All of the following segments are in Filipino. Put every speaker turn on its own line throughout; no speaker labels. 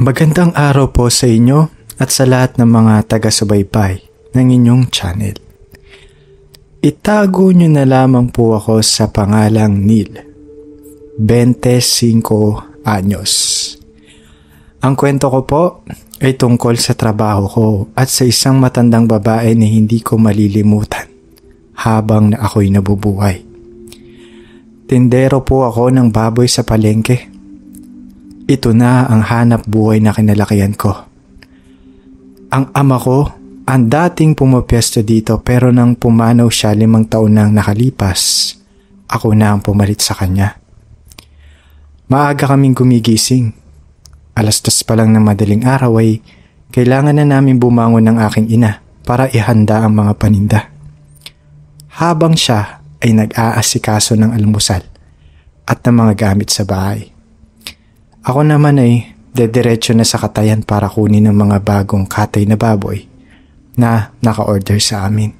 Magandang araw po sa inyo at sa lahat ng mga taga-subaybay ng inyong channel. Itago nyo na lamang po ako sa pangalang Neil, 25 anyos. Ang kwento ko po ay tungkol sa trabaho ko at sa isang matandang babae na hindi ko malilimutan habang ako'y nabubuhay. Tindero po ako ng baboy sa palengke. Ito na ang hanap buhay na kinalakihan ko. Ang ama ko ang dating pumapwesto dito pero nang pumanaw siya 5 taon nang nakalipas, ako na ang pumalit sa kanya. Maaga kaming gumigising. 2:00 pa lang ng madaling araw ay kailangan na namin bumangon ng aking ina para ihanda ang mga paninda. Habang siya ay nag-aasikaso ng almusal at ng mga gamit sa bahay. Ako naman ay dediretso na sa katayan para kunin ang mga bagong katay na baboy na naka-order sa amin.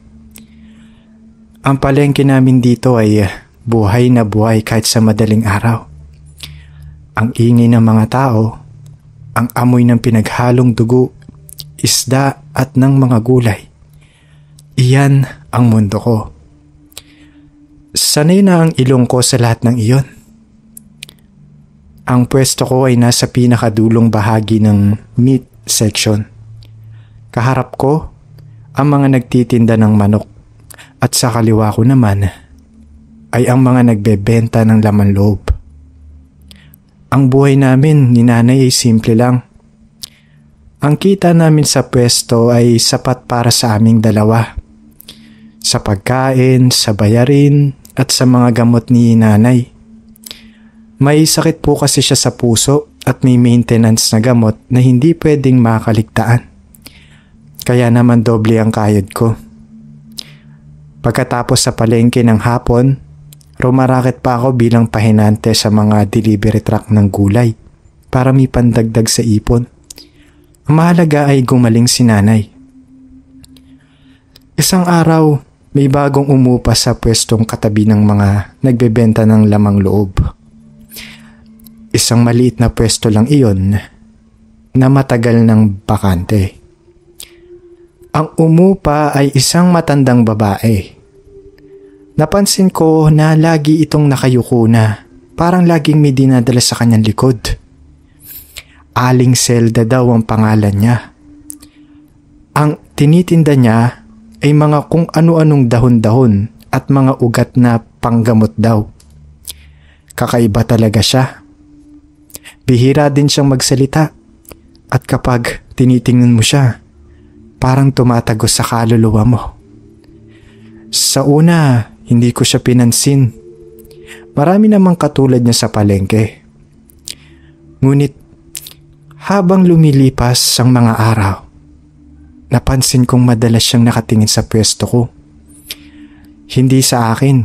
Ang palengke namin dito ay buhay na buhay kahit sa madaling araw. Ang ingay ng mga tao, ang amoy ng pinaghalong dugo, isda at ng mga gulay. Iyan ang mundo ko. Sanay na ang ilong ko sa lahat ng iyon. Ang pwesto ko ay nasa pinakadulong bahagi ng meat section. Kaharap ko ang mga nagtitinda ng manok at sa kaliwa ko naman ay ang mga nagbebenta ng laman loob. Ang buhay namin ni nanay ay simple lang. Ang kita namin sa pwesto ay sapat para sa aming dalawa. Sa pagkain, sa bayarin at sa mga gamot ni nanay. May sakit po kasi siya sa puso at may maintenance na gamot na hindi pwedeng makaligtaan. Kaya naman doble ang kayod ko. Pagkatapos sa palengke ng hapon, rumaraket pa ako bilang pahinante sa mga delivery truck ng gulay para may pandagdag sa ipon. Ang mahalaga ay gumaling si nanay. Isang araw, may bagong umupa sa pwestong katabi ng mga nagbebenta ng lamang loob. Isang maliit na pwesto lang iyon na matagal ng bakante. Ang umupa ay isang matandang babae. Napansin ko na lagi itong nakayuko na, parang laging may dinadala sa kanyang likod. Aling Zelda daw ang pangalan niya. Ang tinitinda niya ay mga kung ano-anong dahon-dahon at mga ugat na panggamot daw. Kakaiba talaga siya. Bihira din siyang magsalita at kapag tinitingnan mo siya, parang tumatagos sa kaluluwa mo. Sa una, hindi ko siya pinansin. Marami namang katulad niya sa palengke. Ngunit habang lumilipas ang mga araw, napansin kong madalas siyang nakatingin sa pwesto ko. Hindi sa akin,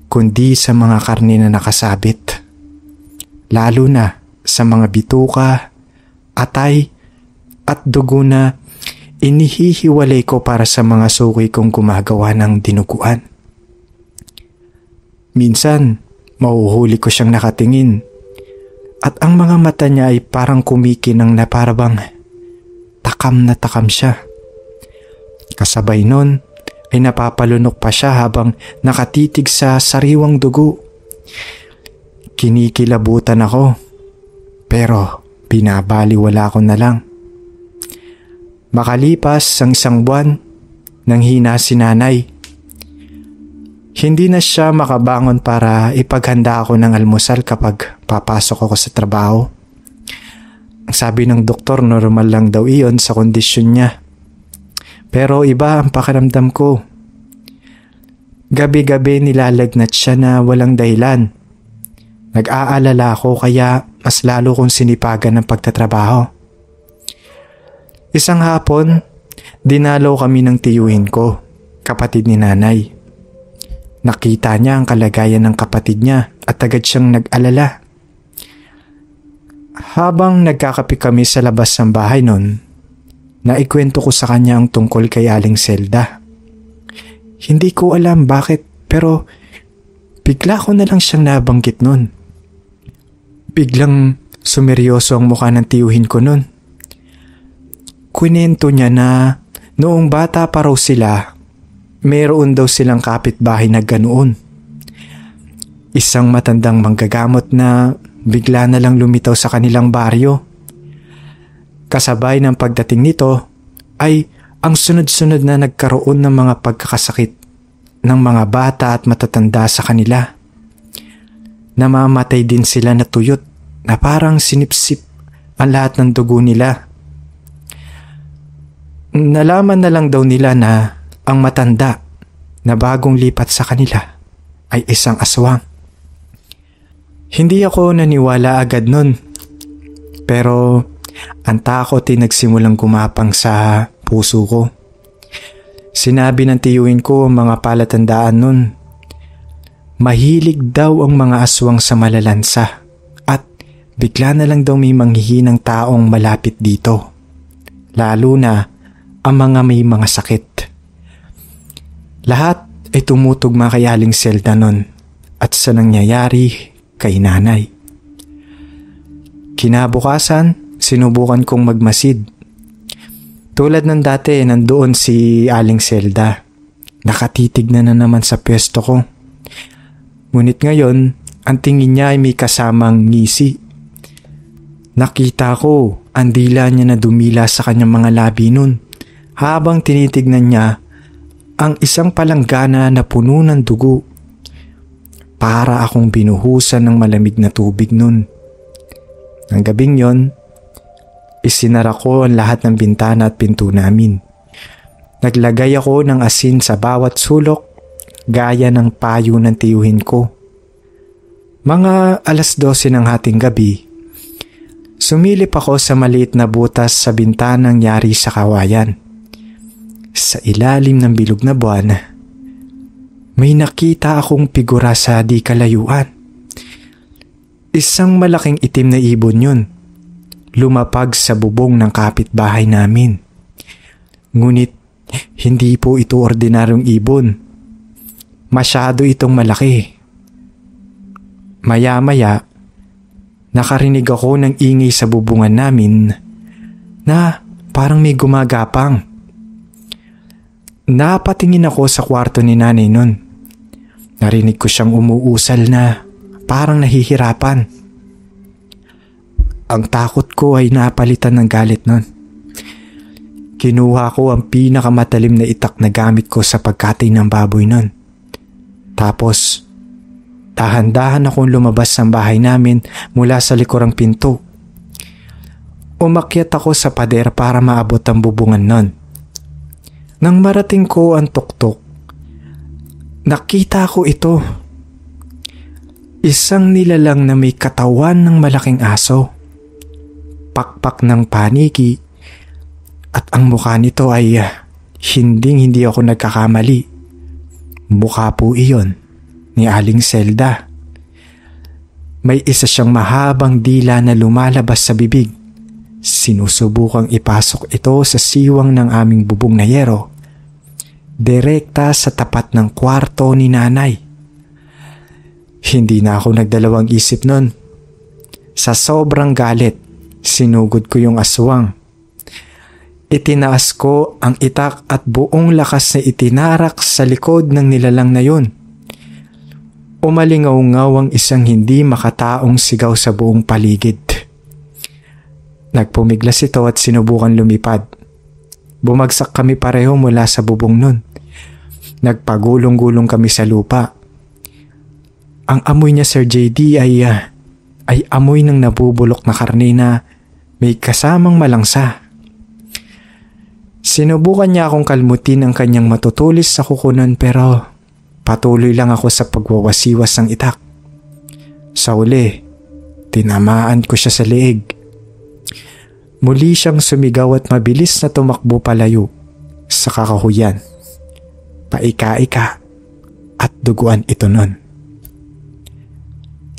kundi sa mga karne na nakasabit. Lalo na sa mga bituka, atay at dugo na inihihiwalay ko para sa mga suki kong gumagawa ng dinuguan. Minsan, mahuhuli ko siyang nakatingin at ang mga mata niya ay parang kumikinang na parabang takam na takam siya. Kasabay nun ay napapalunok pa siya habang nakatitig sa sariwang dugo. Kinikilabutan ako, pero binabaliwala ko na lang. Makalipas ang 1 buwan, nanghina si nanay. Hindi na siya makabangon para ipaghanda ako ng almusal kapag papasok ako sa trabaho. Ang sabi ng doktor, normal lang daw iyon sa kondisyon niya. Pero iba ang pakiramdam ko. Gabi-gabi nilalagnat siya na walang dahilan. Nag-aalala ako kaya mas lalo kong sinipagan ng pagtatrabaho. Isang hapon, dinalaw kami ng tiyuhin ko, kapatid ni nanay. Nakita niya ang kalagayan ng kapatid niya at agad siyang nag-alala. Habang nagkakape kami sa labas ng bahay nun, naikwento ko sa kanya ang tungkol kay Aling Zelda. Hindi ko alam bakit pero bigla ko na lang siyang nabanggit nun. Biglang Sumeryoso ang mukha ng tiyuhin ko nun. Kwento niya na noong bata pa raw sila, mayroon daw silang kapitbahay na ganoon. Isang matandang manggagamot na bigla na lang lumitaw sa kanilang baryo. Kasabay ng pagdating nito ay ang sunod-sunod na nagkaroon ng mga pagkakasakit ng mga bata at matatanda sa kanila. Namamatay din sila na tuyot na parang sinipsip ang lahat ng dugo nila. Nalaman na lang daw nila na ang matanda na bagong lipat sa kanila ay isang aswang. Hindi ako naniwala agad nun, pero ang takot ay nagsimulang gumapang sa puso ko. Sinabi ng tiyuhin ko ang mga palatandaan nun. Mahilig daw ang mga aswang sa malalansa at bigla na lang daw may manghihinang taong malapit dito. Lalo na ang mga may mga sakit. Lahat ay tumutugma kay Aling Zelda nun at sa nangyayari kay nanay. Kinabukasan, sinubukan kong magmasid. Tulad ng dati, nandoon si Aling Zelda. Nakatitig na naman sa pwesto ko. Ngunit ngayon, ang tingin niya ay may kasamang ngisi. Nakita ko ang dila niya na dumila sa kanyang mga labi nun habang tinitignan niya ang isang palanggana na puno ng dugo. Para akong binuhusan ng malamig na tubig nun. Ang gabing yon, isinara ko ang lahat ng bintana at pinto namin. Naglagay ako ng asin sa bawat sulok gaya ng payo ng tiyuhin ko. Mga 12:00 ng hating gabi, sumilip ako sa maliit na butas sa bintanang yari sa kawayan. Sa ilalim ng bilog na buwan, may nakita akong figura sa di kalayuan. Isang malaking itim na ibon yun. Lumapag sa bubong ng kapitbahay namin. Ngunit hindi po ito ordinaryong ibon. Masyado itong malaki. Maya-maya, nakarinig ako ng ingay sa bubungan namin na parang may gumagapang. Napatingin ako sa kwarto ni nanay nun. Narinig ko siyang umuusal na parang nahihirapan. Ang takot ko ay napalitan ng galit nun. Kinuha ko ang pinakamatalim na itak na gamit ko sa pagkatay ng baboy nun. Tapos, dahan-dahan akong lumabas sa bahay namin mula sa likurang pinto. Umakyat ako sa pader para maabot ang bubungan nun. Nang marating ko ang tuktok, nakita ko ito. Isang nilalang na may katawan ng malaking aso. Pakpak ng paniki at ang mukha nito ay hindi ako nagkakamali. Mukha po iyon ni Aling Zelda. May isa siyang mahabang dila na lumalabas sa bibig. Sinusubukang ipasok ito sa siwang ng aming bubong na yero. Direkta sa tapat ng kwarto ni nanay. Hindi na ako nagdalawang isip nun. Sa sobrang galit, sinugod ko yung aswang. Itinaas ko ang itak at buong lakas na itinarak sa likod ng nilalang na yun. Umalingaw-ngaw ang isang hindi makataong sigaw sa buong paligid. Nagpumiglas ito at sinubukan lumipad. Bumagsak kami pareho mula sa bubong nun. Nagpagulong-gulong kami sa lupa. Ang amoy niya, Sir JD, ay amoy ng nabubulok na karne na may kasamang malangsa. Sinubukan niya akong kalmutin ang kanyang matutulis sa kukunan pero patuloy lang ako sa pagwawasiwas ng itak. Sa uli, tinamaan ko siya sa leeg. Muli siyang sumigaw at mabilis na tumakbo palayo sa kakahuyan. Paika-ika at duguan ito nun.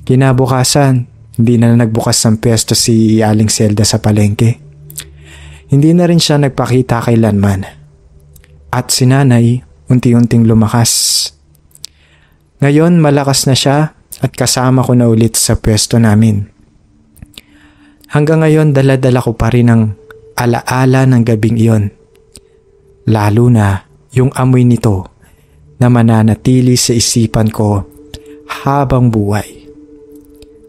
Kinabukasan, hindi na nagbukas ng pwesto si Aling Zelda sa palengke. Hindi na rin siya nagpakita kailanman. At si nanay unti-unting lumakas. Ngayon malakas na siya at kasama ko na ulit sa pwesto namin. Hanggang ngayon dala-dala ko pa rin ang alaala ng gabing iyon. Lalo na yung amoy nito na mananatili sa isipan ko habang buhay.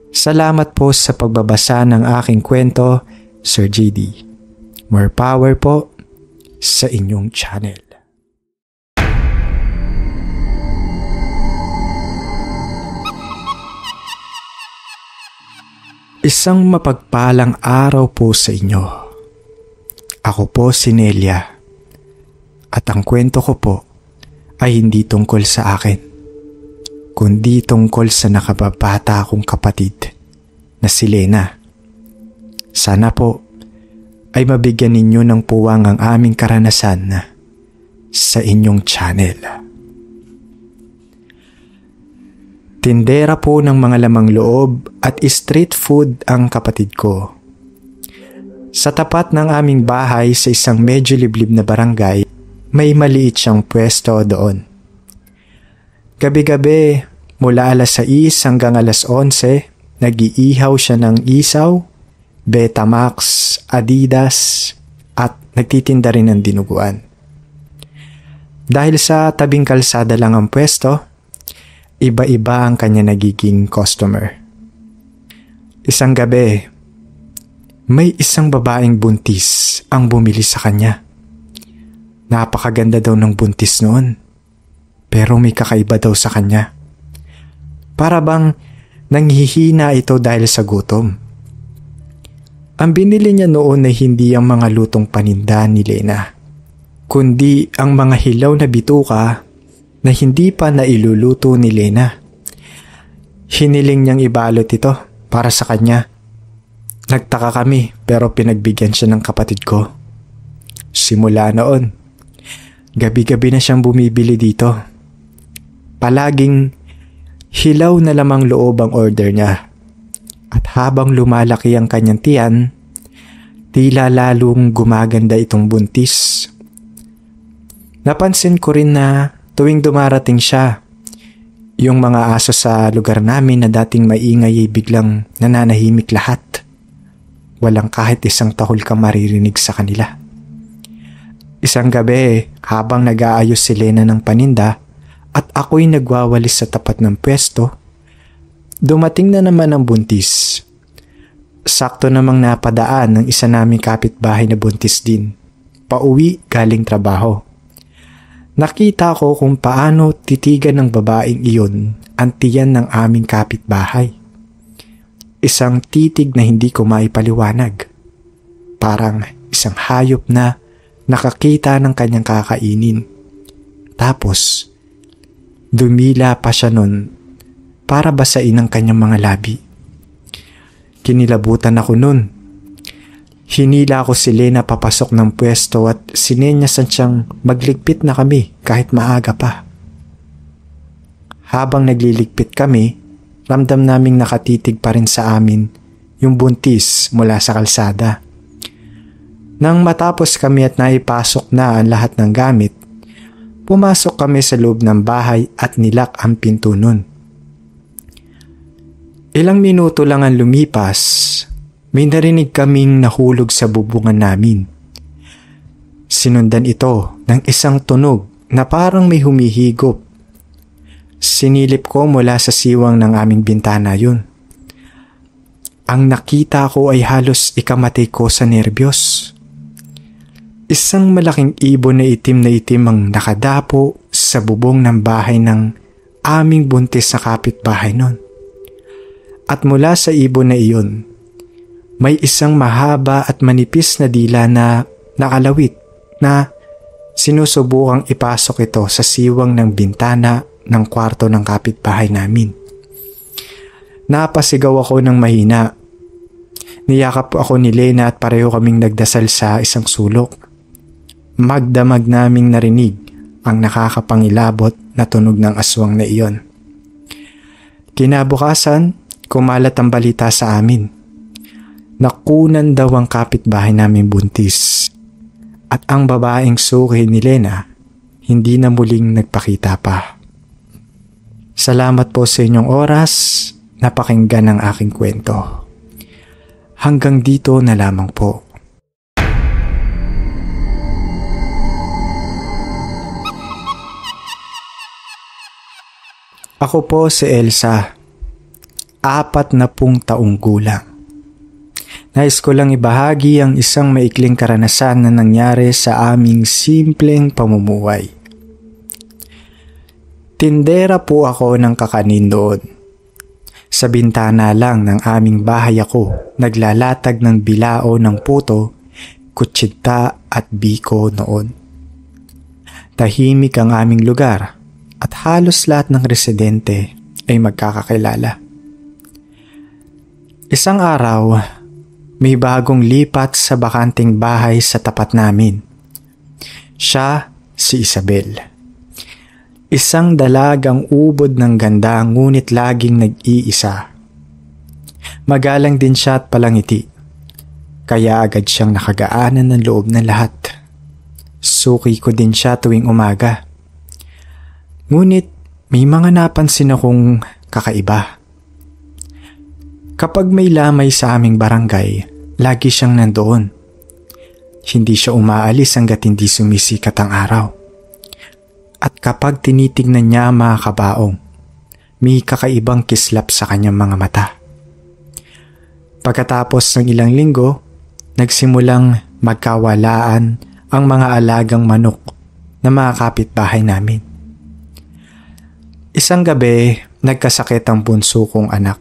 Salamat po sa pagbabasa ng aking kwento, Sir JD. More power po sa inyong channel. Isang mapagpalang araw po sa inyo. Ako po si Nelia at ang kwento ko po ay hindi tungkol sa akin, kundi tungkol sa nakababata kong kapatid na si Lena. Sana po ay mabigyan ninyo ng puwang ang aming karanasan sa inyong channel. Tindera po ng mga lamang loob at street food ang kapatid ko. Sa tapat ng aming bahay sa isang medyo liblib na barangay, may maliit siyang pwesto doon. Gabi-gabi, mula alas 6 hanggang alas 11, nag-iihaw siya ng isaw, Betamax, Adidas, at nagtitinda rin ng dinuguan. Dahil sa tabing kalsada lang ang pwesto, iba-iba ang kanya nagiging customer. Isang gabi, may isang babaeng buntis ang bumili sa kanya. Napakaganda daw ng buntis noon, pero may kakaiba daw sa kanya. Para bang nanghihina ito dahil sa gutom. Ang binili niya noon ay hindi ang mga lutong paninda ni Lena, kundi ang mga hilaw na bituka na hindi pa nailuluto ni Lena. Hiniling niyang ibalot ito para sa kanya. Nagtaka kami pero pinagbigyan siya ng kapatid ko. Simula noon, gabi-gabi na siyang bumibili dito. Palaging hilaw na lamang loob ang order niya. At habang lumalaki ang kanyang tiyan, tila lalong gumaganda itong buntis. Napansin ko rin na tuwing dumarating siya, yung mga aso sa lugar namin na dating maingay ay biglang nananahimik lahat. Walang kahit isang tahol kang maririnig sa kanila. Isang gabi, habang nag-aayos si Lena ng paninda at ako'y nagwawalis sa tapat ng pwesto, dumating na naman ang buntis. Sakto namang napadaan ng isa naming kapitbahay na buntis din, pauwi galing trabaho. Nakita ko kung paano titigan ng babaeng iyon ang tiyan ng aming kapitbahay. Isang titig na hindi ko maipaliwanag. Parang isang hayop na nakakita ng kanyang kakainin. Tapos, dumila pa siya nun para basain ang kanyang mga labi. Kinilabutan ako nun. Hinila ko si Lena papasok ng pwesto at sinenyasan siyang magligpit na kami kahit maaga pa. Habang nagliligpit kami, ramdam naming nakatitig pa rin sa amin yung buntis mula sa kalsada. Nang matapos kami at naipasok na ang lahat ng gamit, pumasok kami sa loob ng bahay at nilak ang pinto nun. Ilang minuto lang ang lumipas, may narinig kaming nahulog sa bubungan namin. Sinundan ito ng isang tunog na parang may humihigop. Sinilip ko mula sa siwang ng aming bintana yun. Ang nakita ko ay halos ikamatay ko sa nerbiyos. Isang malaking ibon na itim ang nakadapo sa bubong ng bahay ng aming buntis na kapitbahay nun. At mula sa ibon na iyon, may isang mahaba at manipis na dila na nakalawit na sinusubukang ipasok ito sa siwang ng bintana ng kwarto ng kapitbahay namin. Napasigaw ako ng mahina. Niyakap ako ni Lena at pareho kaming nagdasal sa isang sulok. Magdamag naming narinig ang nakakapangilabot na tunog ng aswang na iyon. Kinabukasan, kumalat ang balita sa amin. Nakunan daw ang kapitbahay namin buntis at ang babaeng suki ni Lena hindi na muling nagpakita pa. Salamat po sa inyong oras na pakinggan ang aking kwento. Hanggang dito na lamang po. Ako po si Elsa, 40 taong gulang. Nais ko lang ibahagi ang isang maikling karanasan na nangyari sa aming simpleng pamumuhay. Tindera po ako ng kakanin doon. Sa bintana lang ng aming bahay ako naglalatag ng bilao ng puto, kutsinta at biko noon. Tahimik ang aming lugar at halos lahat ng residente ay magkakakilala. Isang araw, may bagong lipat sa bakanting bahay sa tapat namin. Siya si Isabel. Isang dalagang ubod ng ganda ngunit laging nag-iisa. Magalang din siya at palangiti. Kaya agad siyang nakagaanan ng loob ng lahat. Suki ko din siya tuwing umaga. Ngunit may mga napansin akong kakaiba. Kapag may lamay sa aming barangay, lagi siyang nandoon. Hindi siya umaalis hanggat hindi sumisikat ang araw. At kapag tinitignan niya mga kabaong, may kakaibang kislap sa kanyang mga mata. Pagkatapos ng ilang linggo, nagsimulang magkawalaan ang mga alagang manok na mga kapitbahay namin. Isang gabi, nagkasakit ang bunso kong anak.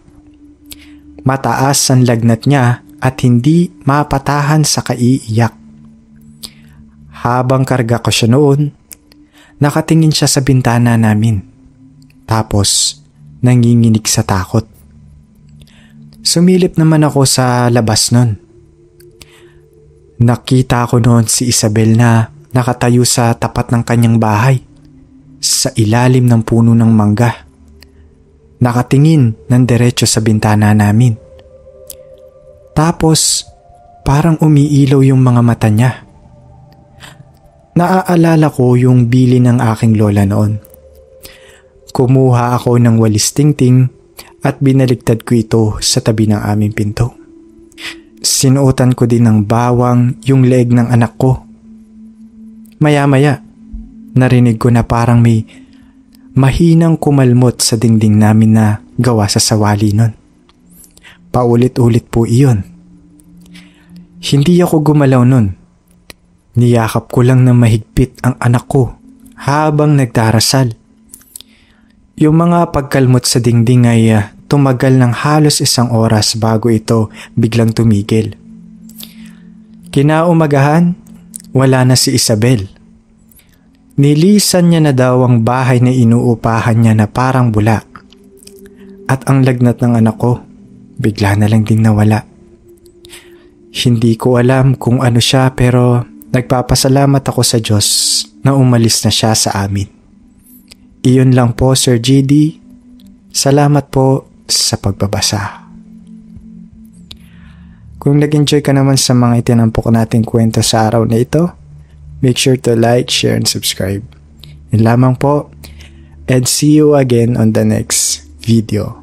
Mataas ang lagnat niya at hindi mapatahan sa kaiiyak. Habang karga ko siya noon, nakatingin siya sa bintana namin. Tapos, nanginginig sa takot. Sumilip naman ako sa labas nun. Nakita ko noon si Isabel na nakatayo sa tapat ng kanyang bahay, sa ilalim ng puno ng mangga. Nakatingin ng diretso sa bintana namin. Tapos, parang umiilaw yung mga mata niya. Naaalala ko yung bili ng aking lola noon. Kumuha ako ng walis tingting at binaligtad ko ito sa tabi ng aming pinto. Sinuotan ko din ng bawang yung leeg ng anak ko. Maya-maya, narinig ko na parang may mahinang kumalmot sa dingding namin na gawa sa sawali nun. Paulit-ulit po iyon. Hindi ako gumalaw nun. Niyakap ko lang na mahigpit ang anak ko habang nagdarasal. Yung mga pagkalmot sa dingding ay tumagal ng halos 1 oras bago ito biglang tumigil. Kinaumagahan, wala na si Isabel. Nilisan niya na daw ang bahay na inuupahan niya na parang bula. At ang lagnat ng anak ko, bigla na lang ding nawala. Hindi ko alam kung ano siya pero nagpapasalamat ako sa Diyos na umalis na siya sa amin. Iyon lang po, Sir GD. Salamat po sa pagbabasa. Kung nag-enjoy ka naman sa mga itinampok nating kwento sa araw na ito, make sure to like, share, and subscribe. Yun lamang po. And see you again on the next video.